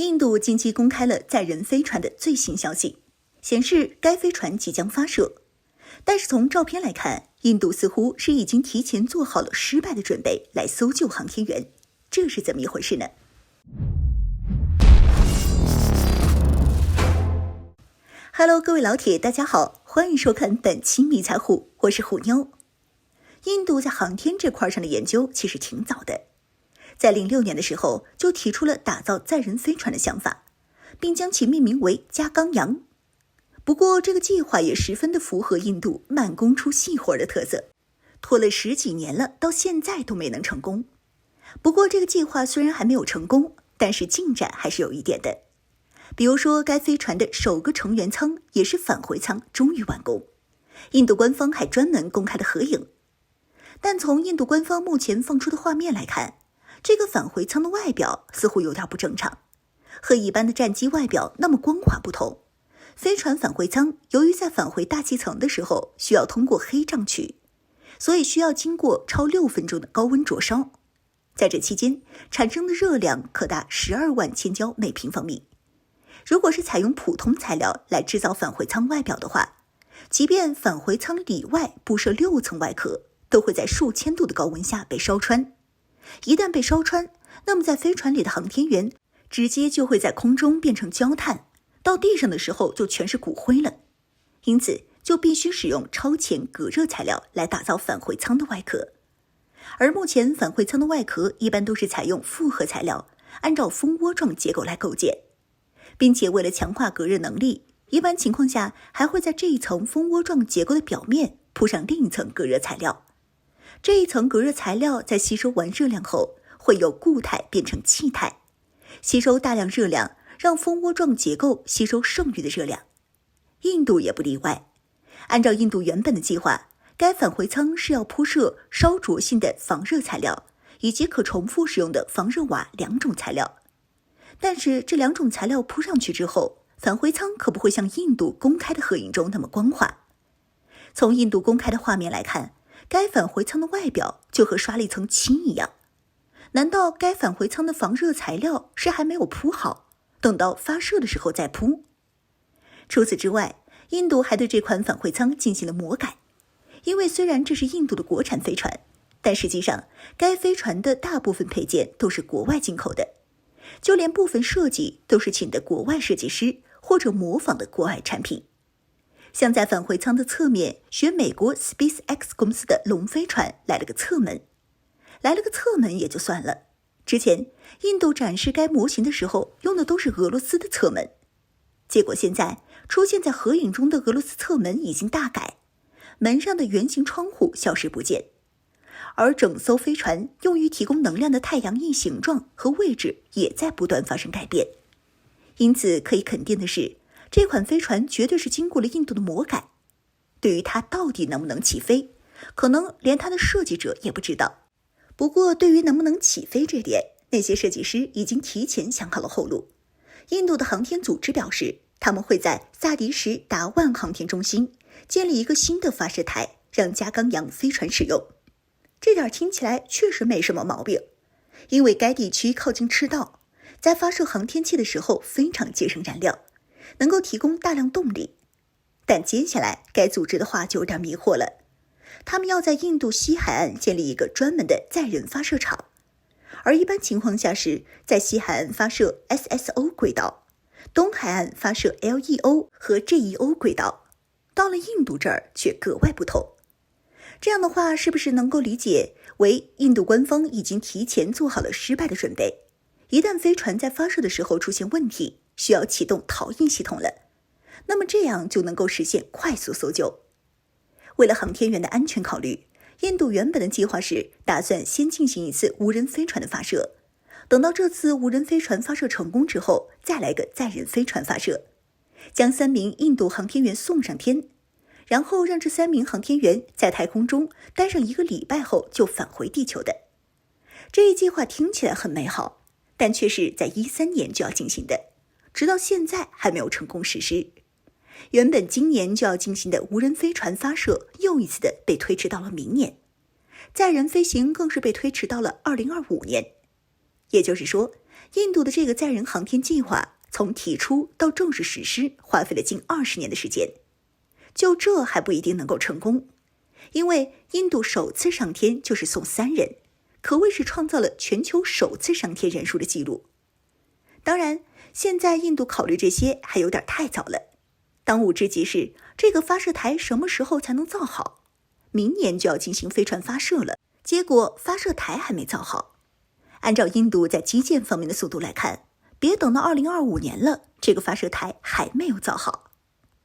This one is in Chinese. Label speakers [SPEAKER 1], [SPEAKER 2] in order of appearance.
[SPEAKER 1] 印度近期公开了载人飞船的最新消息，显示该飞船即将发射。但是从照片来看，印度似乎是已经提前做好了失败的准备来搜救航天员，这是怎么一回事呢？Hello， 各位老铁，大家好，欢迎收看本期迷彩虎，我是虎妞。印度在航天这块上的研究其实挺早的，在06年的时候就提出了打造载人飞船的想法，并将其命名为加冈洋。不过这个计划也十分的符合印度慢工出细活的特色，拖了10几年了，到现在都没能成功。不过这个计划虽然还没有成功，但是进展还是有一点的。比如说该飞船的首个成员舱也是返回舱终于完工，印度官方还专门公开了合影。但从印度官方目前放出的画面来看，这个返回舱的外表似乎有点不正常，和一般的战机外表那么光滑不同。飞船返回舱由于在返回大气层的时候需要通过黑障区，所以需要经过超6分钟的高温灼烧，在这期间产生的热量可达12万千焦每平方米。如果是采用普通材料来制造返回舱外表的话，即便返回舱里外布设6层外壳，都会在数千度的高温下被烧穿。一旦被烧穿，那么在飞船里的航天员直接就会在空中变成焦炭，到地上的时候就全是骨灰了。因此就必须使用超前隔热材料来打造返回舱的外壳。而目前返回舱的外壳一般都是采用复合材料，按照蜂窝状结构来构建，并且为了强化隔热能力，一般情况下还会在这一层蜂窝状结构的表面铺上另一层隔热材料。这一层隔热材料在吸收完热量后，会由固态变成气态，吸收大量热量，让蜂窝状结构吸收剩余的热量。印度也不例外，按照印度原本的计划，该返回舱是要铺设烧灼性的防热材料，以及可重复使用的防热瓦2种材料。但是这2种材料铺上去之后，返回舱可不会像印度公开的合影中那么光滑。从印度公开的画面来看，该返回舱的外表就和刷了一层漆一样。难道该返回舱的防热材料是还没有铺好，等到发射的时候再铺？除此之外，印度还对这款返回舱进行了魔改。因为虽然这是印度的国产飞船，但实际上该飞船的大部分配件都是国外进口的，就连部分设计都是请的国外设计师或者模仿的国外产品。像在返回舱的侧面学美国 SpaceX 公司的龙飞船来了个侧门也就算了，之前印度展示该模型的时候用的都是俄罗斯的侧门，结果现在出现在合影中的俄罗斯侧门已经大改，门上的圆形窗户消失不见，而整艘飞船用于提供能量的太阳翼形状和位置也在不断发生改变。因此可以肯定的是，这款飞船绝对是经过了印度的魔改。对于它到底能不能起飞，可能连它的设计者也不知道。不过对于能不能起飞这点，那些设计师已经提前想好了后路。印度的航天组织表示，他们会在萨迪什达万航天中心建立一个新的发射台，让加冈洋飞船使用。这点听起来确实没什么毛病，因为该地区靠近赤道，在发射航天器的时候非常节省燃料，能够提供大量动力。但接下来该组织的话就有点迷惑了，他们要在印度西海岸建立一个专门的载人发射场，而一般情况下是在西海岸发射 SSO 轨道，东海岸发射 LEO 和 GEO 轨道，到了印度这儿却格外不同。这样的话，是不是能够理解为印度官方已经提前做好了失败的准备？一旦飞船在发射的时候出现问题，需要启动逃逸系统了，那么这样就能够实现快速搜救。为了航天员的安全考虑，印度原本的计划是打算先进行一次无人飞船的发射，等到这次无人飞船发射成功之后，再来个载人飞船发射，将3名印度航天员送上天，然后让这3名航天员在太空中待上1个礼拜后就返回地球的。这一计划听起来很美好，但却是在13年就要进行的，直到现在还没有成功实施。原本今年就要进行的无人飞船发射又一次的被推迟到了明年，载人飞行更是被推迟到了2025年。也就是说，印度的这个载人航天计划从提出到正式实施，花费了近20年的时间。就这还不一定能够成功，因为印度首次上天就是送3人，可谓是创造了全球首次上天人数的记录。当然，现在印度考虑这些还有点太早了。当务之急是这个发射台什么时候才能造好？明年就要进行飞船发射了，结果发射台还没造好。按照印度在基建方面的速度来看，别等到2025年了，这个发射台还没有造好。